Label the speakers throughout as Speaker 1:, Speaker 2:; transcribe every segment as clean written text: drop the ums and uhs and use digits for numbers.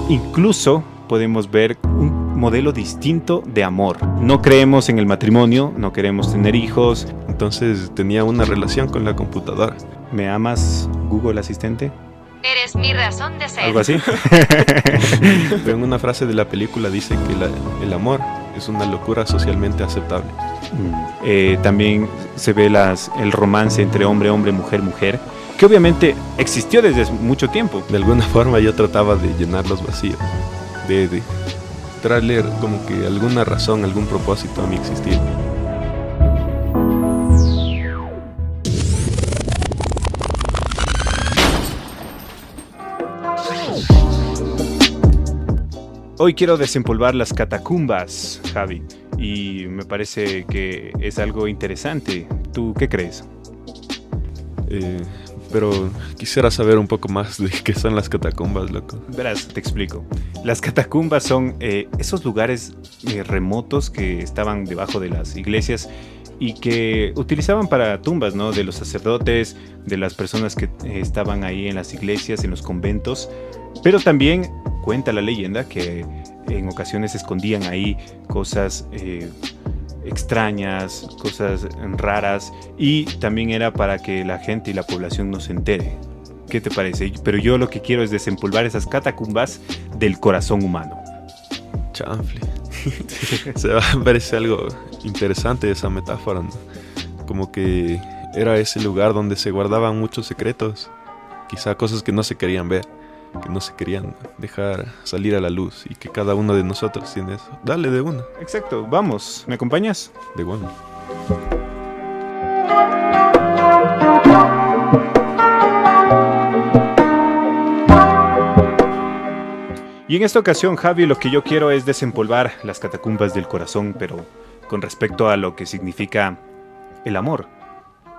Speaker 1: Incluso podemos ver un modelo distinto de amor. No creemos en el matrimonio, no queremos tener hijos.
Speaker 2: Entonces tenía una relación con la computadora.
Speaker 1: ¿Me amas, Google Asistente?
Speaker 3: Eres mi razón de ser.
Speaker 1: ¿Algo así?
Speaker 2: Pero en una frase de la película dice que el amor es una locura socialmente aceptable.
Speaker 1: También se ve el romance entre hombre, hombre, mujer, mujer, que obviamente existió desde mucho tiempo.
Speaker 2: De alguna forma yo trataba de llenar los vacíos, de traerle como que alguna razón, algún propósito a mi existir.
Speaker 1: Hoy quiero desempolvar las catacumbas, Javi, y me parece que es algo interesante. ¿Tú qué crees?
Speaker 2: Pero quisiera saber un poco más de qué son las catacumbas, loco.
Speaker 1: Verás, te explico. Las catacumbas son esos lugares remotos que estaban debajo de las iglesias y que utilizaban para tumbas, ¿no? De los sacerdotes, de las personas que estaban ahí en las iglesias, en los conventos. Pero también cuenta la leyenda que en ocasiones se escondían ahí cosas extrañas, cosas raras, y también era para que la gente y la población no se entere. ¿Qué te parece? Pero yo lo que quiero es desempolvar esas catacumbas del corazón humano.
Speaker 2: Chanfle. Se me parece algo interesante esa metáfora, ¿no? Como que era ese lugar donde se guardaban muchos secretos, quizá cosas que no se querían ver, que no se querían dejar salir a la luz, y que cada uno de nosotros tiene eso. Dale de una.
Speaker 1: Exacto, vamos, ¿me acompañas?
Speaker 2: De una.
Speaker 1: Y en esta ocasión, Javi, lo que yo quiero es desempolvar las catacumbas del corazón, pero con respecto a lo que significa el amor.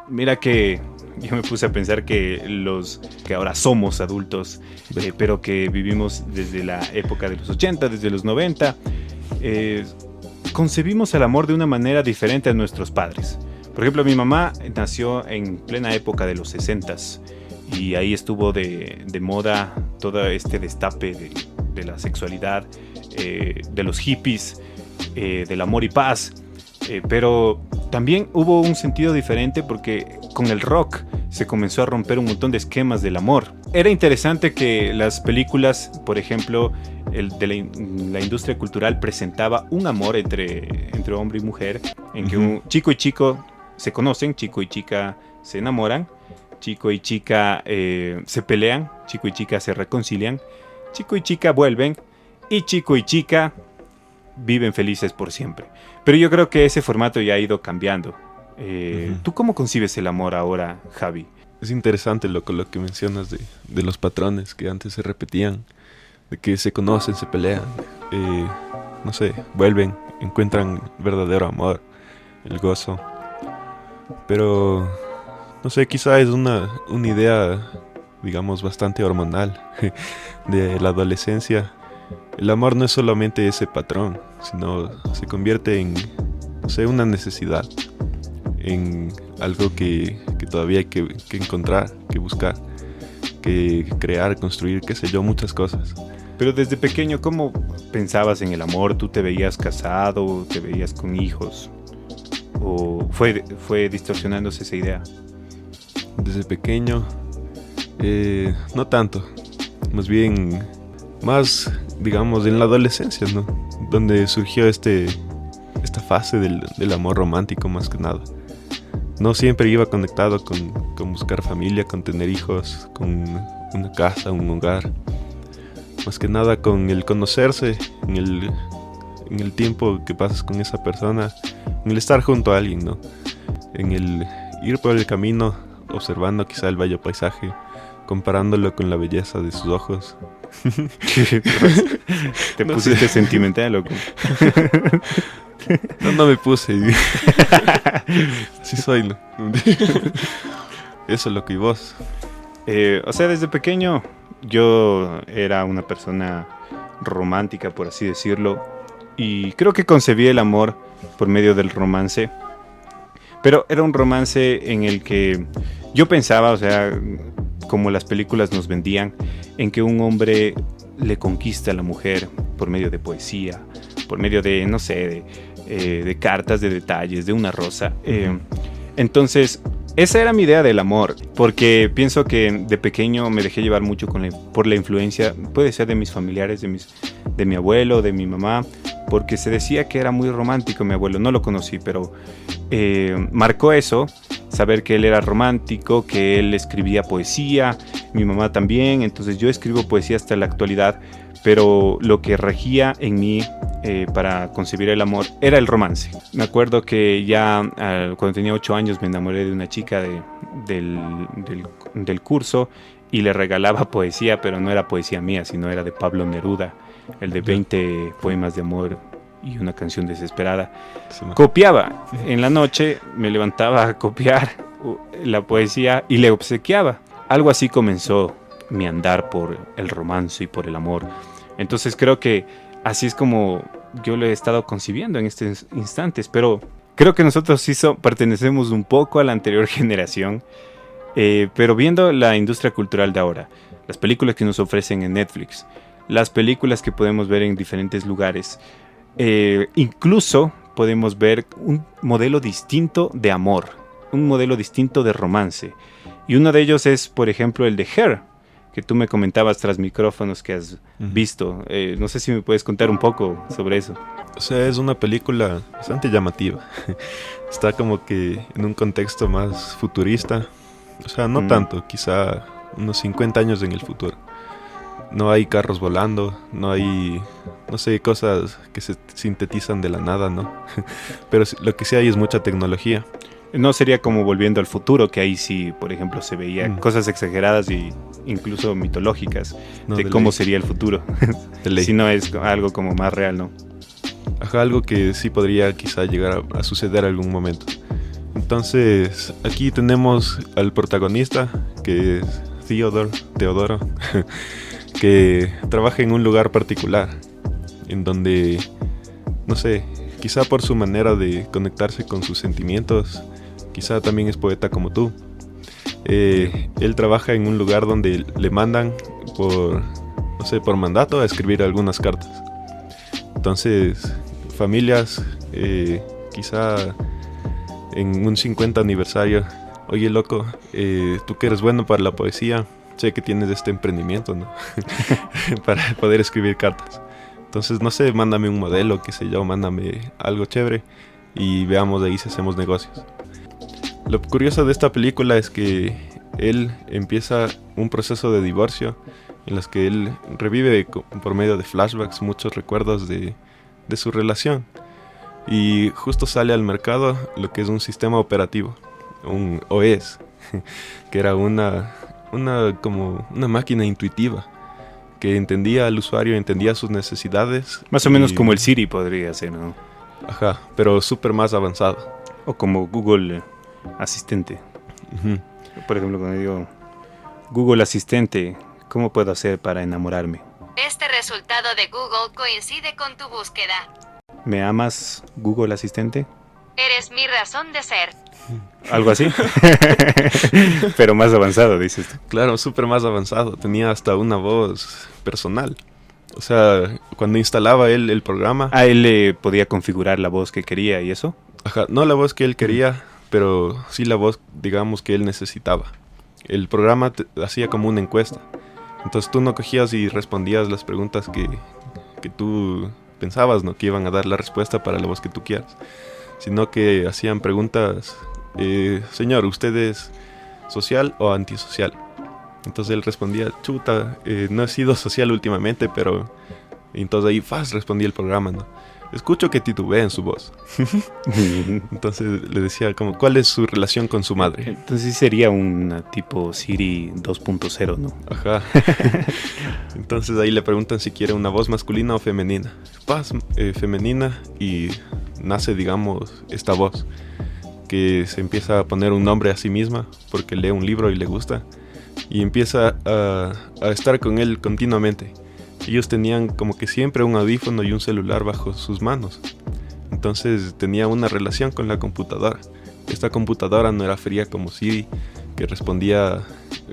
Speaker 1: Mira que yo me puse a pensar que ahora somos adultos, pero que vivimos desde la época de los 80, desde los 90, concebimos el amor de una manera diferente a nuestros padres. Por ejemplo, mi mamá nació en plena época de los 60s y ahí estuvo de moda todo este destape de la sexualidad, de los hippies, del amor y paz. Pero también hubo un sentido diferente porque con el rock se comenzó a romper un montón de esquemas del amor. Era interesante que las películas, por ejemplo, la industria cultural presentaba un amor entre hombre y mujer, en que un chico y chico se conocen, chico y chica se enamoran, chico y chica se pelean, chico y chica se reconcilian, chico y chica vuelven, y chico y chica viven felices por siempre. Pero yo creo que ese formato ya ha ido cambiando. ¿Tú cómo concibes el amor ahora, Javi?
Speaker 2: Es interesante lo que mencionas de los patrones que antes se repetían, de que se conocen, se pelean, no sé, vuelven, encuentran verdadero amor, el gozo. Pero, no sé, quizá es una idea, digamos, bastante hormonal de la adolescencia. El amor no es solamente ese patrón, sino se convierte en, no sé, una necesidad, en algo que todavía hay que encontrar, que buscar, que crear, construir, qué sé yo, muchas cosas.
Speaker 1: Pero desde pequeño, ¿cómo pensabas en el amor? ¿Tú te veías casado? ¿Te veías con hijos? ¿O fue distorsionándose esa idea?
Speaker 2: Desde pequeño, no tanto, más, digamos, en la adolescencia, ¿no? Donde surgió esta fase del amor romántico más que nada. No siempre iba conectado con buscar familia, con tener hijos, con una casa, un hogar. Más que nada con el conocerse, en el tiempo que pasas con esa persona, en el estar junto a alguien, ¿no? En el ir por el camino, observando quizá el bello paisaje, comparándolo con la belleza de sus ojos.
Speaker 1: Te pusiste sentimental, loco.
Speaker 2: No me puse. Así soy, ¿no? Eso es lo que vos.
Speaker 1: O sea, desde pequeño yo era una persona romántica, por así decirlo, y creo que concebí el amor por medio del romance. Pero era un romance en el que yo pensaba, o sea, como las películas nos vendían, en que un hombre le conquista a la mujer por medio de poesía, por medio de, no sé, de cartas, de detalles, de una rosa. Entonces, esa era mi idea del amor, porque pienso que de pequeño me dejé llevar mucho por la influencia, puede ser de mis familiares, de mi abuelo, de mi mamá, porque se decía que era muy romántico mi abuelo. No lo conocí, pero marcó eso, saber que él era romántico, que él escribía poesía, mi mamá también. Entonces yo escribo poesía hasta la actualidad, pero lo que regía en mí para concebir el amor era el romance. Me acuerdo que ya cuando tenía 8 años me enamoré de una chica del curso y le regalaba poesía, pero no era poesía mía, sino era de Pablo Neruda, el de 20 poemas de amor y una canción desesperada. Copiaba. En la noche me levantaba a copiar la poesía y le obsequiaba. Algo así comenzó mi andar por el romance y por el amor. Entonces creo que así es como yo lo he estado concibiendo en estos instantes. Pero creo que nosotros sí pertenecemos un poco a la anterior generación. Pero viendo la industria cultural de ahora, las películas que nos ofrecen en Netflix, las películas que podemos ver en diferentes lugares, incluso podemos ver un modelo distinto de amor, un modelo distinto de romance. Y uno de ellos es, por ejemplo, el de Her, que tú me comentabas tras micrófonos que has visto. No sé si me puedes contar un poco sobre eso.
Speaker 2: O sea, es una película bastante llamativa. Está como que en un contexto más futurista. O sea, no tanto, quizá unos 50 años en el futuro. No hay carros volando, no hay, no sé, cosas que se sintetizan de la nada, ¿no? Pero lo que sí hay es mucha tecnología.
Speaker 1: No sería como Volviendo al Futuro, que ahí sí, por ejemplo, se veía cosas exageradas e incluso mitológicas de cómo sería el futuro. Si no es algo como más real, ¿no?
Speaker 2: Ajá, algo que sí podría quizá llegar a suceder algún momento. Entonces, aquí tenemos al protagonista, que es Teodoro, que trabaja en un lugar particular, en donde, no sé, quizá por su manera de conectarse con sus sentimientos, quizá también es poeta como tú. Él trabaja en un lugar donde le mandan por mandato a escribir algunas cartas. Entonces, familias, quizá en un 50 aniversario, oye loco, tú que eres bueno para la poesía, sé que tienes este emprendimiento, ¿no? Para poder escribir cartas. Entonces, no sé, mándame un modelo, qué sé yo, mándame algo chévere y veamos de ahí si hacemos negocios. Lo curioso de esta película es que él empieza un proceso de divorcio en los que él revive por medio de flashbacks muchos recuerdos de su relación. Y justo sale al mercado lo que es un sistema operativo, un OS, que era como una máquina intuitiva que entendía al usuario, entendía sus necesidades.
Speaker 1: Más o menos como el Siri podría ser, ¿no?
Speaker 2: Ajá, pero súper más avanzado.
Speaker 1: O como Google Asistente. Por ejemplo, cuando digo Google Asistente, ¿cómo puedo hacer para enamorarme?
Speaker 3: Este resultado de Google coincide con tu búsqueda.
Speaker 1: ¿Me amas, Google Asistente?
Speaker 3: Eres mi razón de ser.
Speaker 1: Algo así. Pero más avanzado, dices tú.
Speaker 2: Claro, súper más avanzado. Tenía hasta una voz personal. O sea, cuando instalaba él el programa...
Speaker 1: él le podía configurar la voz que quería y eso.
Speaker 2: Ajá, no la voz que él quería, pero sí la voz, digamos, que él necesitaba. El programa hacía como una encuesta. Entonces tú no cogías y respondías las preguntas que tú pensabas, ¿no? Que iban a dar la respuesta para la voz que tú quieras. Sino que hacían preguntas, señor, ¿usted es social o antisocial? Entonces él respondía, chuta, no he sido social últimamente, pero... Entonces ahí, respondía el programa, ¿no? Escucho que titubea en su voz. Entonces le decía, como, ¿cuál es su relación con su madre?
Speaker 1: Entonces sí sería un tipo Siri 2.0, ¿no?
Speaker 2: Ajá. Entonces ahí le preguntan si quiere una voz masculina o femenina. Femenina, y nace, digamos, esta voz, que se empieza a poner un nombre a sí misma, porque lee un libro y le gusta, y empieza a estar con él continuamente. Ellos tenían como que siempre un audífono y un celular bajo sus manos. Entonces tenía una relación con la computadora. Esta computadora no era fría como Siri, que respondía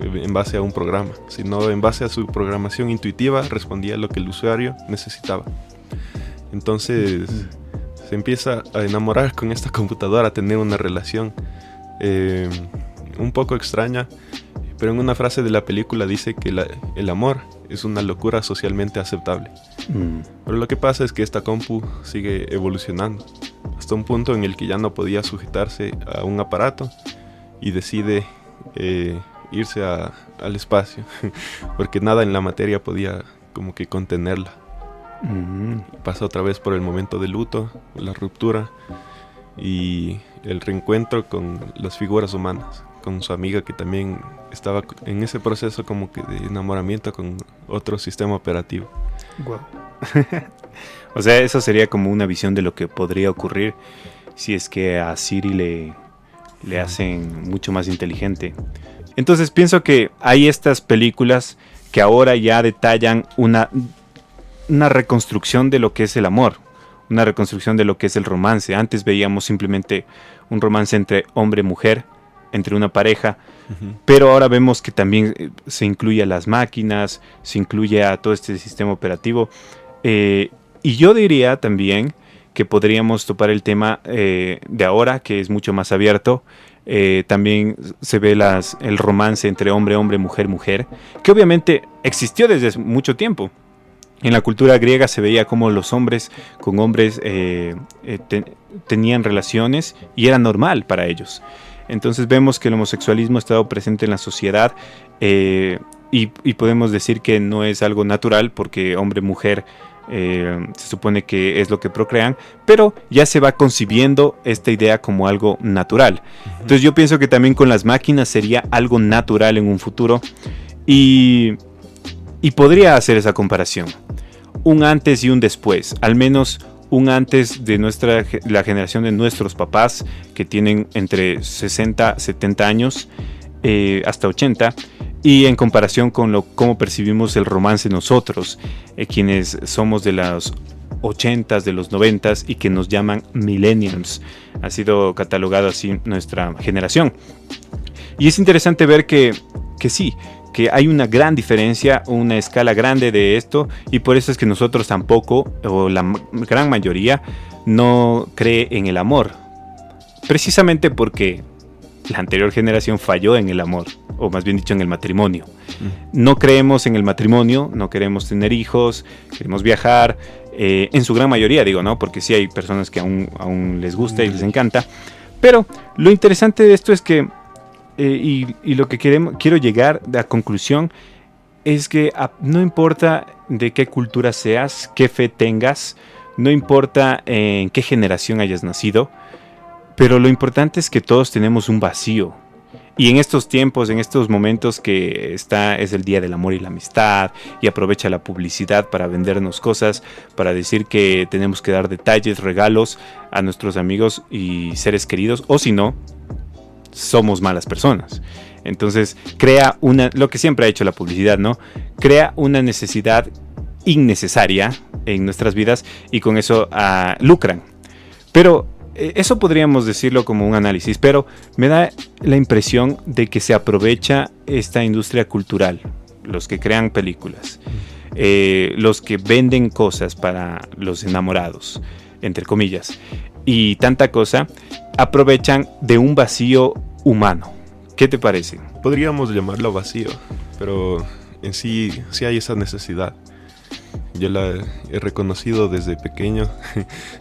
Speaker 2: en base a un programa, sino en base a su programación intuitiva respondía lo que el usuario necesitaba. Entonces se empieza a enamorar con esta computadora, a tener una relación un poco extraña, pero en una frase de la película dice que el amor es una locura socialmente aceptable. Pero lo que pasa es que esta compu sigue evolucionando hasta un punto en el que ya no podía sujetarse a un aparato y decide irse al espacio porque nada en la materia podía como que contenerla. Pasa otra vez por el momento de luto, la ruptura y el reencuentro con las figuras humanas, con su amiga que también estaba en ese proceso como que de enamoramiento con otro sistema operativo.
Speaker 1: Wow. O sea, eso sería como una visión de lo que podría ocurrir si es que a Siri le hacen mucho más inteligente. Entonces pienso que hay estas películas que ahora ya detallan una reconstrucción de lo que es el amor, una reconstrucción de lo que es el romance. Antes veíamos simplemente un romance entre hombre y mujer, entre una pareja, pero ahora vemos que también se incluye a las máquinas, se incluye a todo este sistema operativo. Y yo diría también que podríamos topar el tema de ahora, que es mucho más abierto. También se ve el romance entre hombre, hombre, mujer, mujer, que obviamente existió desde mucho tiempo. En la cultura griega se veía como los hombres con hombres tenían relaciones y era normal para ellos. Entonces vemos que el homosexualismo ha estado presente en la sociedad y podemos decir que no es algo natural porque hombre-mujer se supone que es lo que procrean, pero ya se va concibiendo esta idea como algo natural. Entonces yo pienso que también con las máquinas sería algo natural en un futuro y podría hacer esa comparación. Un antes y un después, al menos un antes de la generación de nuestros papás que tienen entre 60, 70 años hasta 80 y en comparación con cómo percibimos el romance nosotros, quienes somos de los 80s, de los 90s y que nos llaman millennials. Ha sido catalogado así nuestra generación. Y es interesante ver que sí, que hay una gran diferencia, una escala grande de esto y por eso es que nosotros tampoco, o la gran mayoría, no cree en el amor. Precisamente porque la anterior generación falló en el amor, o más bien dicho en el matrimonio. No creemos en el matrimonio, no queremos tener hijos, queremos viajar, en su gran mayoría digo, ¿no? Porque sí hay personas que aún les gusta y les encanta. Pero lo interesante de esto es que y lo que quiero llegar a la conclusión es que no importa de qué cultura seas, qué fe tengas, no importa en qué generación hayas nacido, pero lo importante es que todos tenemos un vacío. Y en estos tiempos, en estos momentos que es el Día del Amor y la Amistad y aprovecha la publicidad para vendernos cosas, para decir que tenemos que dar detalles, regalos a nuestros amigos y seres queridos, o si no, somos malas personas. Entonces crea lo que siempre ha hecho la publicidad, ¿no? Crea una necesidad innecesaria en nuestras vidas y con eso lucran. Pero eso podríamos decirlo como un análisis, pero me da la impresión de que se aprovecha esta industria cultural, los que crean películas, los que venden cosas para los enamorados, entre comillas, y tanta cosa, aprovechan de un vacío humano. ¿Qué te parece?
Speaker 2: Podríamos llamarlo vacío, pero en sí hay esa necesidad. Yo la he reconocido desde pequeño,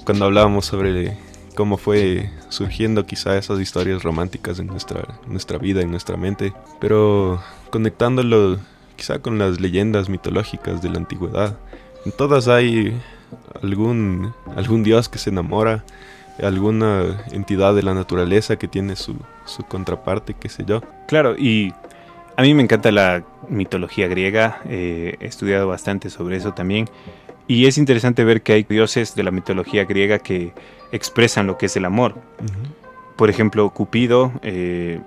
Speaker 2: cuando hablábamos sobre cómo fue surgiendo quizá esas historias románticas en nuestra vida, en nuestra mente, pero conectándolo quizá con las leyendas mitológicas de la antigüedad. En todas hay algún dios que se enamora, alguna entidad de la naturaleza que tiene su contraparte, qué sé yo.
Speaker 1: Claro, y a mí me encanta la mitología griega, he estudiado bastante sobre eso también, y es interesante ver que hay dioses de la mitología griega que expresan lo que es el amor. Por ejemplo, Cupido,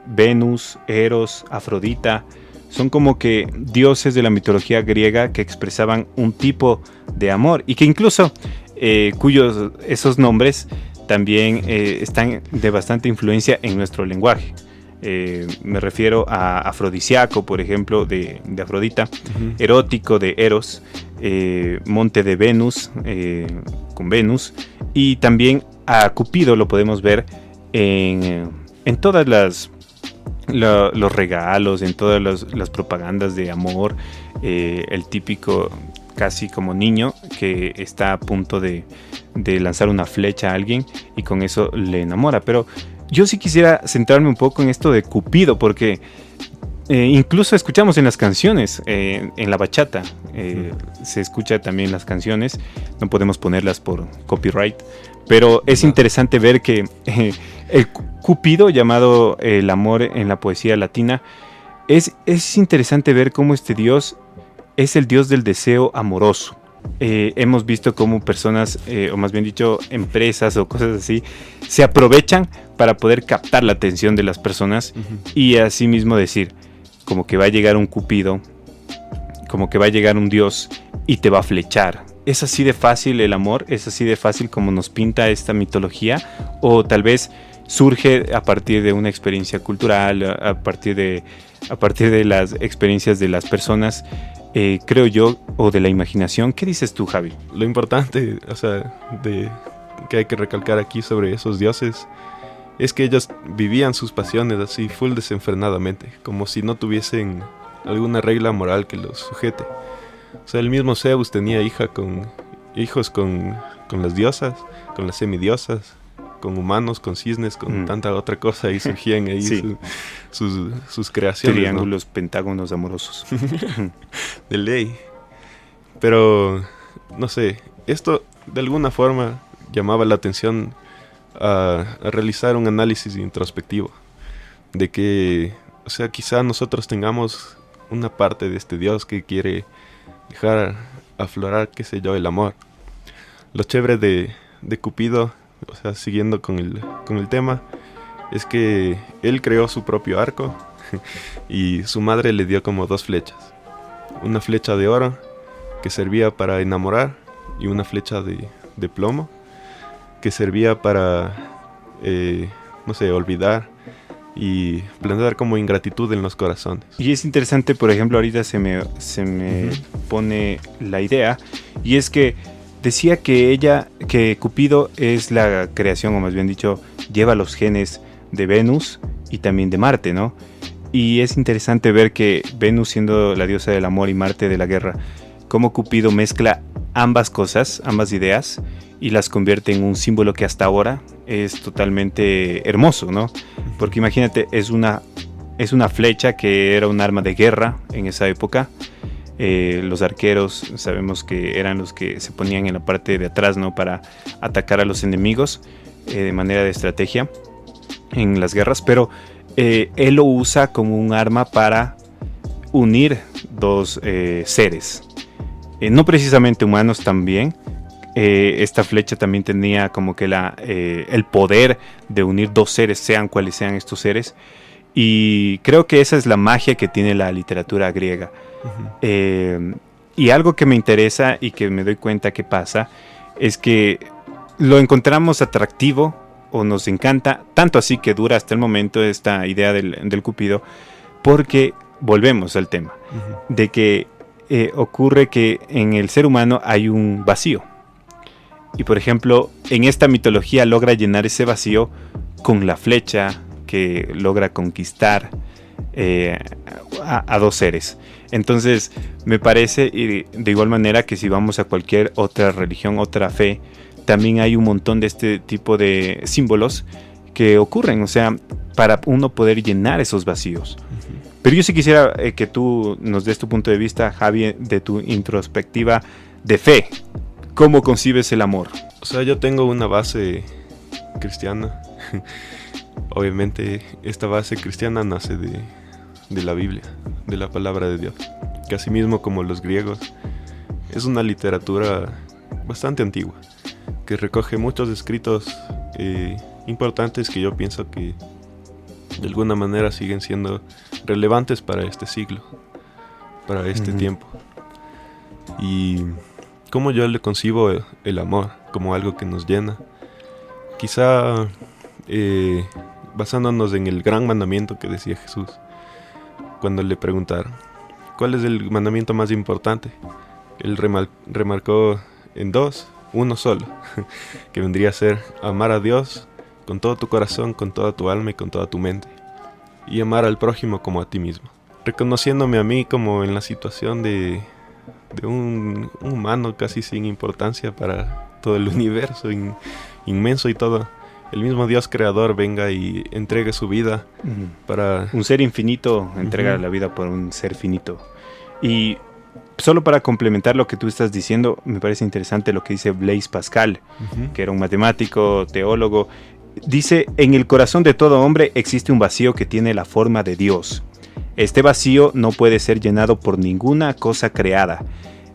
Speaker 1: Venus, Eros, Afrodita, son como que dioses de la mitología griega que expresaban un tipo de amor y que incluso esos nombres también están de bastante influencia en nuestro lenguaje. Me refiero a afrodisíaco, por ejemplo, de Afrodita,
Speaker 2: Ujú.
Speaker 1: erótico de Eros, monte de Venus, con Venus, y también a Cupido lo podemos ver en todas los regalos, en todas las propagandas de amor, el típico casi como niño que está a punto de lanzar una flecha a alguien y con eso le enamora. Pero yo sí quisiera centrarme un poco en esto de Cupido, porque incluso escuchamos en las canciones, en la bachata, se escucha también las canciones, no podemos ponerlas por copyright, pero es interesante ver que el Cupido, llamado el amor en la poesía latina, es interesante ver cómo este dios es el dios del deseo amoroso. Hemos visto cómo personas, o más bien dicho, empresas o cosas así, se aprovechan para poder captar la atención de las personas y así mismo decir, como que va a llegar un Cupido, como que va a llegar un dios y te va a flechar. ¿Es así de fácil el amor? ¿Es así de fácil como nos pinta esta mitología? ¿O tal vez surge a partir de una experiencia cultural, a partir de las experiencias de las personas, creo yo, o de la imaginación? ¿Qué dices tú, Javi?
Speaker 2: Lo importante, o sea, que hay que recalcar aquí sobre esos dioses es que ellos vivían sus pasiones así full desenfrenadamente, como si no tuviesen alguna regla moral que los sujete. O sea, el mismo Zeus tenía hijos con las diosas, con las semidiosas, con humanos, con cisnes, con tanta otra cosa, y surgían ahí
Speaker 1: Sí.
Speaker 2: sus creaciones,
Speaker 1: Triángulos, pentágonos amorosos.
Speaker 2: de ley. Pero, no sé, esto de alguna forma llamaba la atención a realizar un análisis introspectivo. De que, o sea, quizá nosotros tengamos una parte de este Dios que quiere dejar aflorar, qué sé yo, el amor. Lo chévere de Cupido, o sea, siguiendo con el tema, es que él creó su propio arco y su madre le dio como 2 flechas. Una flecha de oro que servía para enamorar y una flecha de plomo que servía para, no sé, olvidar y plantar como ingratitud en los corazones.
Speaker 1: Y es interesante, por ejemplo, ahorita se me pone la idea, y es que decía que Cupido es la creación, o más bien dicho, lleva los genes de Venus y también de Marte, ¿no? Y es interesante ver que Venus, siendo la diosa del amor, y Marte de la guerra, cómo Cupido mezcla ambas cosas, ambas ideas, y las convierte en un símbolo que hasta ahora es totalmente hermoso, ¿no? Porque imagínate, es una flecha que era un arma de guerra en esa época. Los arqueros sabemos que eran los que se ponían en la parte de atrás, ¿no? Para atacar a los enemigos de manera de estrategia en las guerras, pero él lo usa como un arma para unir 2 seres, no precisamente humanos también. Esta flecha también tenía como que el poder de unir 2 seres, sean cuales sean estos seres, y creo que esa es la magia que tiene la literatura griega. Y algo que me interesa y que me doy cuenta que pasa es que lo encontramos atractivo o nos encanta, tanto así que dura hasta el momento esta idea del Cupido, porque volvemos al tema de que ocurre que en el ser humano hay un vacío. Y por ejemplo, en esta mitología logra llenar ese vacío con la flecha que logra conquistar a 2 seres. Entonces, me parece, y de igual manera que si vamos a cualquier otra religión, otra fe, también hay un montón de este tipo de símbolos que ocurren, o sea, para uno poder llenar esos vacíos. Pero yo sí quisiera que tú nos des tu punto de vista, Javi, de tu introspectiva de fe. ¿Cómo concibes el amor?
Speaker 2: O sea, yo tengo una base cristiana. Obviamente, esta base cristiana nace de la Biblia, de la palabra de Dios. Que asimismo, como los griegos, es una literatura bastante antigua, que recoge muchos escritos importantes que yo pienso que de alguna manera siguen siendo relevantes para este siglo, para este tiempo. Y cómo yo le concibo el amor como algo que nos llena. Quizá basándonos en el gran mandamiento que decía Jesús, cuando le preguntaron, ¿cuál es el mandamiento más importante? Él remarcó en dos, uno solo, que vendría a ser amar a Dios con todo tu corazón, con toda tu alma y con toda tu mente, y amar al prójimo como a ti mismo, reconociéndome a mí como en la situación de un humano casi sin importancia para todo el universo inmenso y todo. El mismo Dios creador venga y entregue su vida para...
Speaker 1: Un ser infinito entrega la vida por un ser finito. Y solo para complementar lo que tú estás diciendo, me parece interesante lo que dice Blaise Pascal, que era un matemático, teólogo. Dice, en el corazón de todo hombre existe un vacío que tiene la forma de Dios. Este vacío no puede ser llenado por ninguna cosa creada.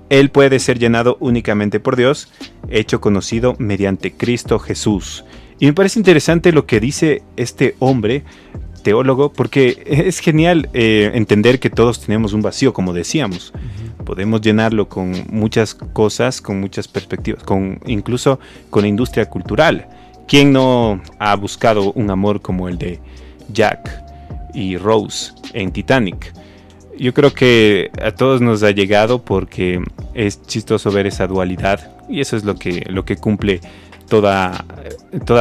Speaker 1: Él puede ser llenado únicamente por Dios, hecho conocido mediante Cristo Jesús. Y me parece interesante lo que dice este hombre, teólogo, porque es genial entender que todos tenemos un vacío, como decíamos. Podemos llenarlo con muchas cosas, con muchas perspectivas, incluso con la industria cultural. ¿Quién no ha buscado un amor como el de Jack y Rose en Titanic? Yo creo que a todos nos ha llegado porque es chistoso ver esa dualidad, y eso es lo que cumple toda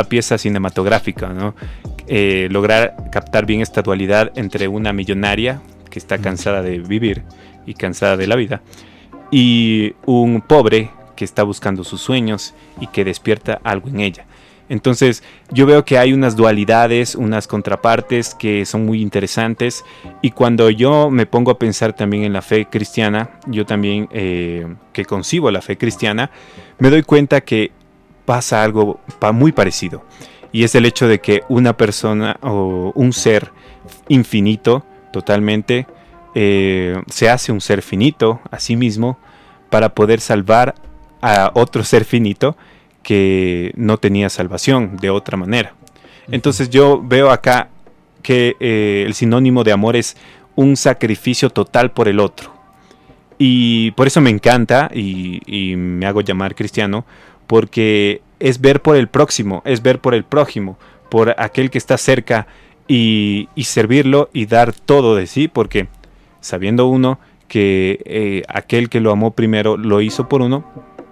Speaker 1: pieza cinematográfica, ¿no? Lograr captar bien esta dualidad entre una millonaria que está cansada de vivir y cansada de la vida, y un pobre que está buscando sus sueños y que despierta algo en ella. Entonces yo veo que hay unas dualidades, unas contrapartes que son muy interesantes, y cuando yo me pongo a pensar también en la fe cristiana, yo también que concibo la fe cristiana, me doy cuenta que pasa algo muy parecido, y es el hecho de que una persona o un ser infinito totalmente se hace un ser finito a sí mismo para poder salvar a otro ser finito que no tenía salvación de otra manera. Entonces yo veo acá que el sinónimo de amor es un sacrificio total por el otro, y por eso me encanta y me hago llamar cristiano, porque es ver por el próximo, es ver por el prójimo, por aquel que está cerca, y servirlo y dar todo de sí, porque sabiendo uno que aquel que lo amó primero lo hizo por uno,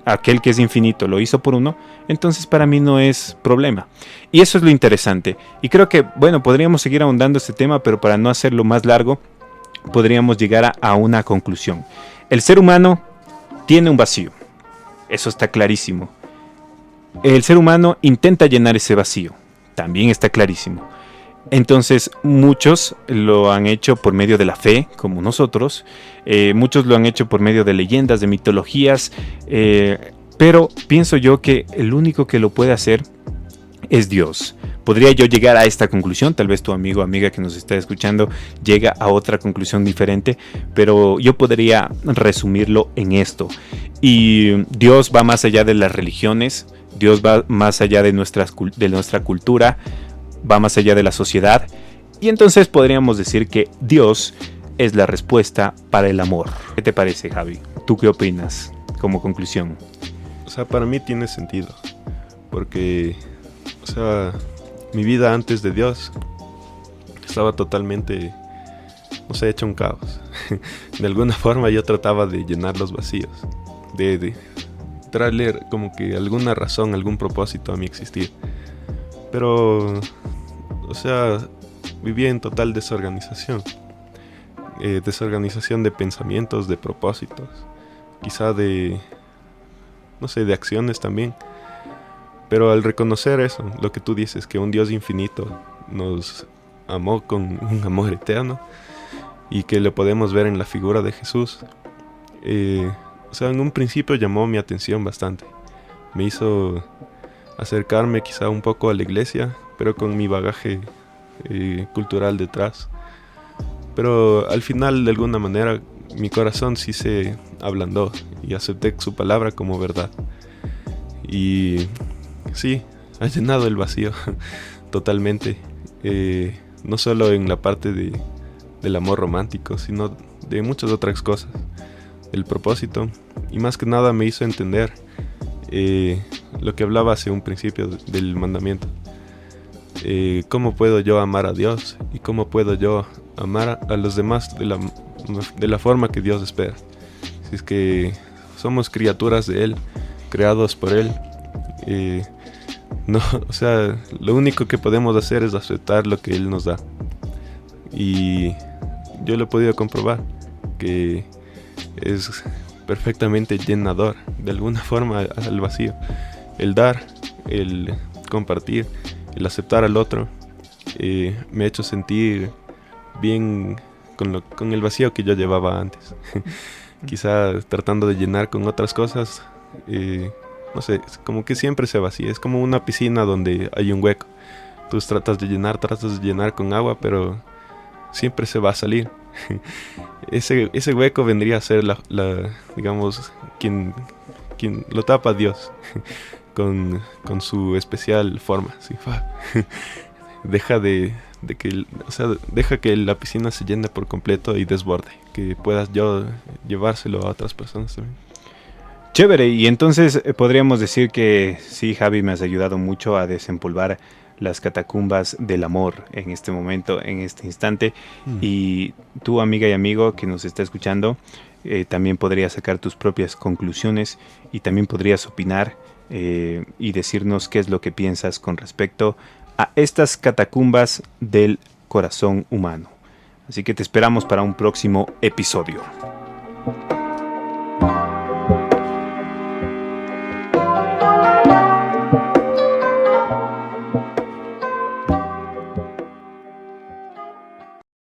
Speaker 1: aquel que es infinito lo hizo por uno, entonces para mí no es problema. Y eso es lo interesante. Y creo que, bueno, podríamos seguir ahondando este tema, pero para no hacerlo más largo, podríamos llegar a una conclusión. El ser humano tiene un vacío. Eso está clarísimo. El ser humano intenta llenar ese vacío. También está clarísimo. Entonces muchos lo han hecho por medio de la fe, como nosotros. Muchos lo han hecho por medio de leyendas, de mitologías. Pero pienso yo que el único que lo puede hacer es Dios. Podría yo llegar a esta conclusión, tal vez tu amigo o amiga que nos está escuchando llega a otra conclusión diferente, pero yo podría resumirlo en esto. Y Dios va más allá de las religiones, Dios va más allá de nuestra cultura, va más allá de la sociedad, y entonces podríamos decir que Dios es la respuesta para el amor. ¿Qué te parece, Javi? ¿Tú qué opinas como conclusión?
Speaker 2: O sea, para mí tiene sentido, porque, o sea, mi vida antes de Dios estaba totalmente, no sé, hecha un caos. De alguna forma yo trataba de llenar los vacíos, de traerle como que alguna razón, algún propósito a mi existir. Pero, o sea, vivía en total desorganización. Desorganización de pensamientos, de propósitos, quizá de, no sé, de acciones también. Pero al reconocer eso, lo que tú dices, que un Dios infinito nos amó con un amor eterno y que lo podemos ver en la figura de Jesús, o sea, en un principio llamó mi atención bastante. Me hizo acercarme quizá un poco a la iglesia, pero con mi bagaje cultural detrás. Pero al final, de alguna manera, mi corazón sí se ablandó y acepté su palabra como verdad. Y sí, ha llenado el vacío totalmente. No solo en la parte del amor romántico, sino de muchas otras cosas. El propósito, y más que nada me hizo entender lo que hablaba hace un principio del mandamiento. ¿cómo puedo yo amar a Dios? ¿Y cómo puedo yo amar a los demás de la forma que Dios espera? Si es que somos criaturas de Él, creados por Él, no, o sea, lo único que podemos hacer es aceptar lo que Él nos da. Y yo lo he podido comprobar, que es perfectamente llenador, de alguna forma, al vacío. El dar, el compartir, el aceptar al otro, me ha hecho sentir bien con el vacío que yo llevaba antes. Quizá tratando de llenar con otras cosas, no sé, como que siempre se vacía. Es como una piscina donde hay un hueco. Tú tratas de llenar con agua, pero siempre se va a salir. Ese hueco vendría a ser digamos, quien lo tapa, Dios, con su especial forma, ¿sí? Deja deja que la piscina se llene por completo y desborde, que puedas yo llevárselo a otras personas también.
Speaker 1: Chévere, y entonces podríamos decir que sí, Javi, me has ayudado mucho a desempolvar las catacumbas del amor en este momento, en este instante. Y tú, amiga y amigo que nos está escuchando, también podrías sacar tus propias conclusiones y también podrías opinar y decirnos qué es lo que piensas con respecto a estas catacumbas del corazón humano. Así que te esperamos para un próximo episodio.